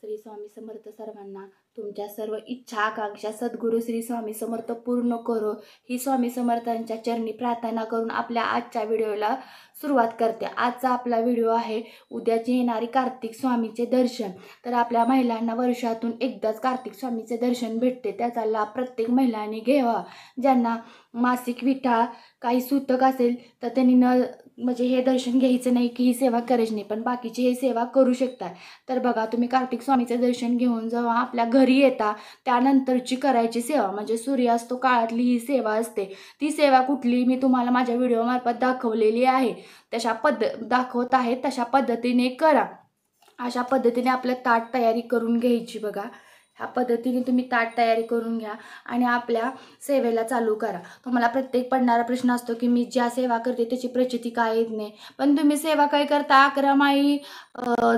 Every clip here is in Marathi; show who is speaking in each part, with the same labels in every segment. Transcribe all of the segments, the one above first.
Speaker 1: श्री स्वामी समर्थ सर्वांना. तुमच्या सर्व इच्छा आकांक्षा सद्गुरू श्री स्वामी समर्थ पूर्ण करो ही स्वामी समर्थांच्या चरणी प्रार्थना करून आपल्या आजच्या व्हिडिओला सुरुवात करते. आजचा आपला व्हिडिओ आहे उद्याची येणारी कार्तिक स्वामीचे दर्शन. तर आपल्या महिलांना वर्षातून एकदाच कार्तिक स्वामीचे दर्शन भेटते, त्याचा लाभ प्रत्येक महिलांनी घ्यावा. ज्यांना मासिक विठा काही सूतक असेल तर त्यांनी म्हणजे हे दर्शन घ्यायचं नाही की ही सेवा करायची नाही, पण बाकीची हे सेवा करू शकता. तर बघा, तुम्ही कार्तिक स्वामीचे दर्शन घेऊन जेव्हा आपल्या घरी येता त्यानंतरची करायची सेवा म्हणजे सूर्यास्त काळातली ही सेवा असते. ती सेवा कुठली मी तुम्हाला माझ्या व्हिडिओमार्फत दाखवलेली आहे, दाखवत आहे तशा पद्धतीने करा. अशा पद्धतीने आपलं ताट तयारी करून घ्यायची. बघा, ह्या पद्धतीने तुम्ही ताट तयारी करून घ्या आणि आपल्या सेवेला चालू करा. तुम्हाला प्रत्येक पडणारा प्रश्न असतो की मी ज्या सेवा करते त्याची प्रचिती काय येत नाही, पण तुम्ही सेवा काय करता 11 माळी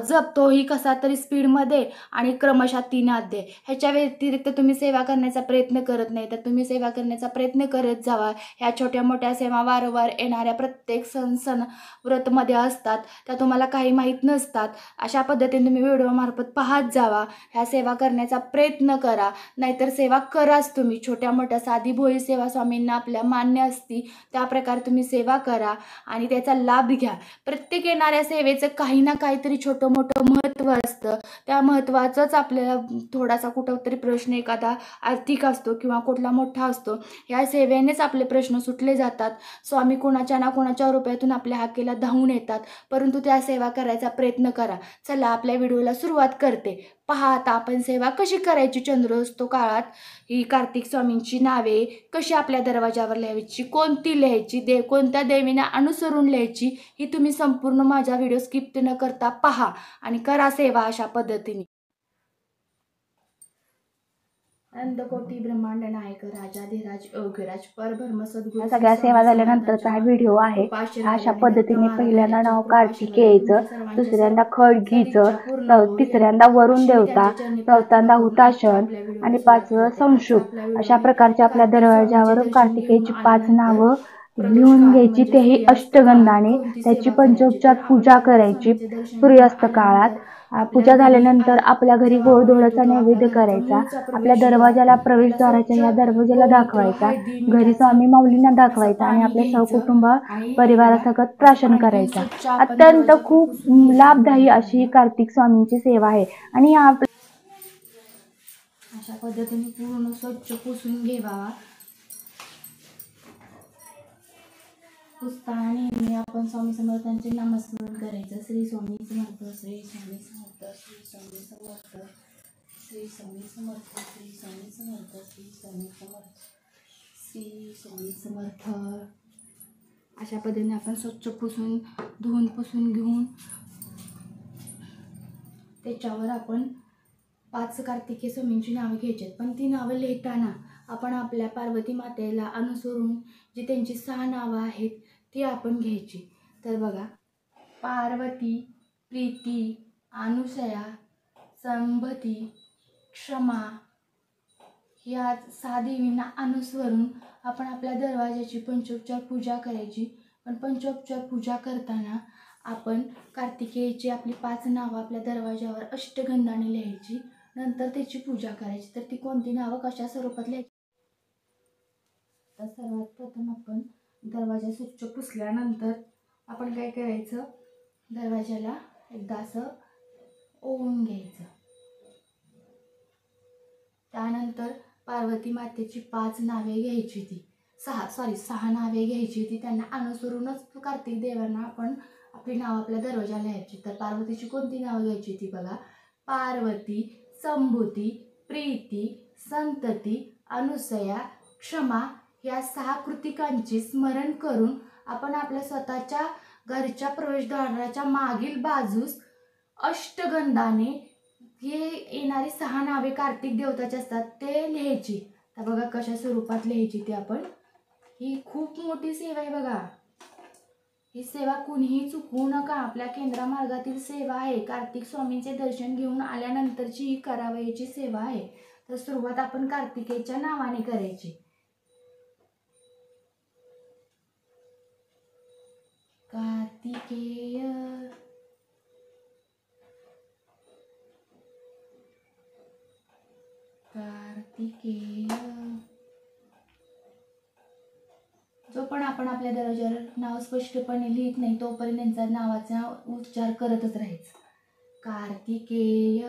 Speaker 1: जपतो ही कसा तरी स्पीडमध्ये आणि क्रमशः 3 अध्याय, ह्याच्या व्यतिरिक्त तुम्ही सेवा करण्याचा प्रयत्न करत नाही. तर तुम्ही सेवा करण्याचा प्रयत्न करत जावा. ह्या छोट्या मोठ्या सेवा वारंवार येणाऱ्या प्रत्येक सण व्रतमध्ये असतात, त्या तुम्हाला काही माहीत नसतात. अशा पद्धतीने तुम्ही व्हिडिओमार्फत पाहत जावा, ह्या सेवा करण्याचा प्रयत्न करा. नाहीतर सेवा कराच तुम्ही. छोट्या मोठ्या साधी भोळी सेवा स्वामींना आपल्या मान्य असती त्या प्रकारे तुम्ही सेवा करा आणि त्याचा लाभ घ्या. प्रत्येक येणाऱ्या सेवेचं काही ना काहीतरी छोटं मोठं महत्त्व असतं. त्या महत्त्वाचंच आपल्याला थोडासा कुठंतरी प्रश्न एखादा आर्थिक असतो किंवा कुठला मोठा असतो, ह्या सेवेनेच आपले प्रश्न सुटले जातात. स्वामी कोणाच्या ना कोणाच्या रूपातून आपल्या हाकेला धावून येतात, परंतु त्या सेवा करायचा प्रयत्न करा. चला आपल्या व्हिडिओला सुरुवात करते. पहा आता आपण सेवा कशी करायची. चंद्रोदय काळात ही कार्तिक स्वामींची नावे कशी आपल्या दरवाजावर लिहायची, कोणती लिहायची, कोणत्या देवीने अनुसरून लिहायची, ही तुम्ही संपूर्ण माझा व्हिडिओ स्किप न करता पहा आणि करा सेवा अशा पद्धतीने. अनंतकोटी ब्रह्मांड नायक राजाधिराज योगीराज परब्रह्म सद्गुरू
Speaker 2: सगळ्या सेवा झाल्यानंतरचा हा व्हिडिओ आहे. अशा पद्धतीने पहिल्यांदा नाव कार्तिकेयचं, दुसऱ्यांदा खडगीचं, तिसऱ्यांदा वरुण देवता, चौथ्यांदा हुताशन आणि 5वं संशुभ. अशा प्रकारच्या आपल्या दरवाजावर कार्तिकेयची 5 नावं लिहून घ्यायची, तेही अष्टगंधाने. त्याची पंचोपचार पूजा करायची सूर्यास्त काळात. पूजा झाल्यानंतर आपल्या घरी गोडधोडाचा नैवेद्य करायचा. आपल्या दरवाजाला प्रवेशद्वाराच्या ह्या दरवाजाला दाखवायचा, घरी स्वामी माऊलींना दाखवायचा आणि आपल्या सहकुटुंब परिवारासकट प्राशन करायचा. अत्यंत खूप लाभदायी अशी कार्तिक स्वामींची सेवा आहे. आणि
Speaker 1: अशा पद्धतीने पूर्ण स्वच्छ पुसून घ्यावा. पुसताना नेहमी आपण स्वामी समर्थांचे नामस्मरण करायचं. श्री स्वामी समर्थ, श्री स्वामी समर्थ, श्री स्वामी समर्थ, श्री स्वामी समर्थ, श्री स्वामी समर्थ, श्री स्वामी समर्थ, श्री स्वामी समर्थ. अशा पद्धतीने आपण स्वच्छ पुसून धुवून पुसून घेऊन त्याच्यावर आपण 5 कार्तिकेय स्वामींची नावं घ्यायची. पण ती नावं लिहिताना आपण आपल्या पार्वती मातेला अनुसरून जी त्यांची 6 नावं आहेत ती आपण घ्यायची. तर बघा, पार्वती, प्रीती, अनुसया, संभती, क्षमा या 6 देवींना अनुसरून आपण आपल्या दरवाजाची पंचोपचार पूजा करायची. पण पंचोपचार पूजा करताना आपण कार्तिकेयची आपली 5 नावं आपल्या दरवाजावर अष्टगंधाने लिहायची, नंतर त्याची पूजा करायची. तर ती कोणती नावं कशा स्वरूपात लिहायची. तर सर्वात प्रथम आपण दरवाजा स्वच्छ पुसल्यानंतर आपण काय करायचं, दरवाजाला एकदा असं ओवून घ्यायचं. त्यानंतर पार्वती मातेची 5 नावे घ्यायची, ती 6 नावे घ्यायची. ती त्यांना अनुसरूनच कार्तिक देवांना आपण आपली नावं आपल्या दरवाजाला लिहायची. तर पार्वतीची कोणती नावं घ्यायची ती बघा, पार्वती, संभूती, प्रीती, संतती, अनुसया, क्षमा या 6 कृतिकांचे स्मरण करून आपण आपल्या स्वतःच्या घरच्या प्रवेशद्वाराच्या मागील बाजूस अष्टगंधाने हे येणारी 6 नावे कार्तिक देवताची असतात ते लिहायची. तर बघा कशा स्वरूपात लिहायची ती आपण. ही खूप मोठी सेवा आहे बघा. ही सेवा कुणीही चुकवू नका. आपल्या केंद्रमार्गातील सेवा आहे. कार्तिक स्वामींचे दर्शन घेऊन आल्यानंतरची ही करावयाची सेवा आहे. तर सुरुवात आपण कार्तिकेयच्या नावाने करायची. कार्तिकेय कार्तिकेय. जो पण आपण आपल्या दरवाजावर नाव स्पष्टपणे लिहित नाही तोपर्यंत त्यांचा नावाचा उच्चार करतच राहायचं. कार्तिकेय.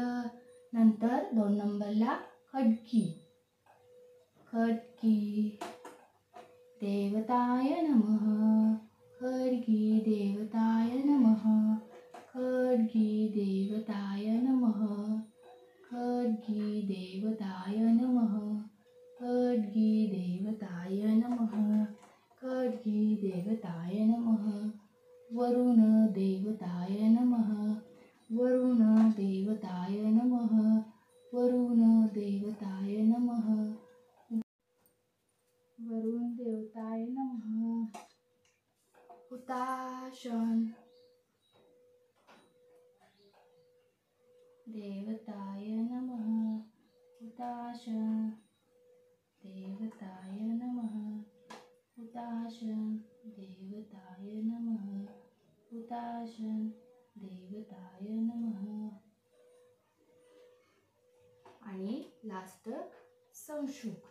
Speaker 1: नंतर 2 नंबरला खडकी. खडकी देवताय नमः. खडकी देवताय नमः. खडकी देवताय नमः. खडकी देवताय नमः. खडकी देवताय नमः. खडकी देवताय नमः. वरुण देवताय नमः. वरुण देवताय नमः. वरुण देवताय नमः. वरुण देवताय नमः. हुताशन देवताय नमः. हुताशन देवताय नमः. हुताशन देवताय नमः. हुताशन देवताय नमः. आणि लास्ट संशुक.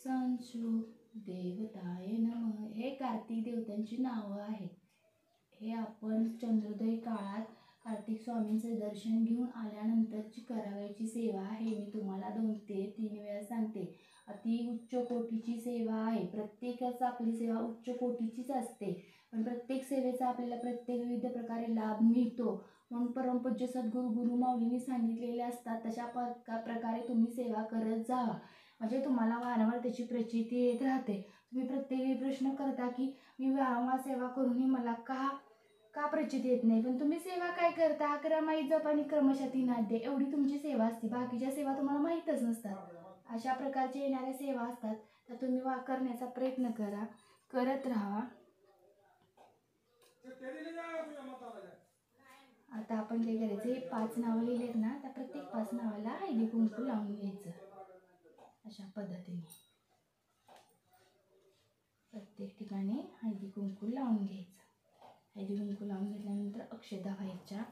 Speaker 1: संशुक देवताय नमः. हे कार्तिक देवतांची नावं आहेत. हे आपण चंद्रोदय काळात कार्तिक स्वामींचे दर्शन घेऊन आल्यानंतरची करावयाची सेवा आहे. मी तुम्हाला 2 ते 3 वेळा सांगते. अति उच्च कोटीची सेवा आहे. प्रत्येकाच आपली सेवा उच्च कोटीचीच असते, पण प्रत्येक सेवेचा आपल्याला प्रत्येक विविध प्रकारे लाभ मिळतो. म्हणून परमपूज्य सद्गुरू गुरु माऊलींनी सांगितलेले असतात तशा प्रकारे तुम्ही सेवा करत जावा, म्हणजे तुम्हाला वारंवार त्याची प्रचिती येत राहते. तुम्ही प्रत्येक प्रश्न करता की मी वारंवार सेवा करूनही मला का प्रचिती येत नाही, पण तुम्ही सेवा काय करता? 11 माई जप आणि क्रमशः नाद्य एवढी तुमची सेवा असते. बाकीच्या सेवा तुम्हाला माहीतच नसतात. अशा प्रकारच्या येणाऱ्या सेवा असतात तर तुम्ही करण्याचा प्रयत्न करा, करत राहा. आता आपण काय करायचं, हे 5 नावं लिहिलेत ना, त्या प्रत्येक 5 नावाला हळदी कुंकू लावून घ्यायचं. अशा पद्धतीने प्रत्येक ठिकाणी हळदी कुंकू लावून घ्यायचं. हळदी कुंकू लावून घेतल्यानंतर अक्षता व्हायच्या,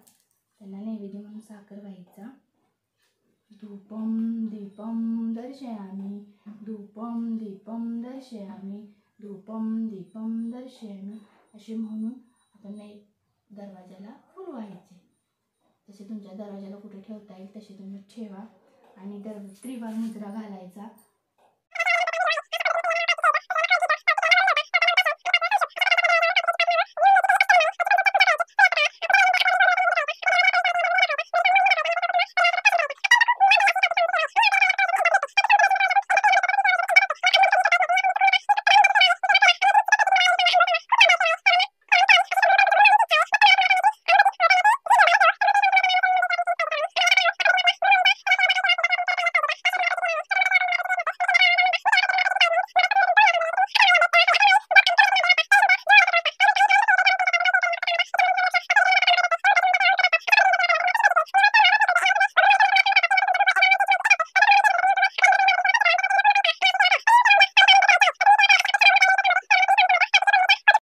Speaker 1: त्यांना नैवेद्य म्हणून साखर व्हायचा. धूपम दीपम दर्शयामी. धूपम दीपम दर्शयामी. धूपम दीपम दर्शयामी असे म्हणून आपण दरवाजाला फुल व्हायचे. जसे तुमच्या दरवाजाला कुठे ठेवता येईल तसे तुम्ही ठेवा आणि त्रिवार मुद्रा घालायचा.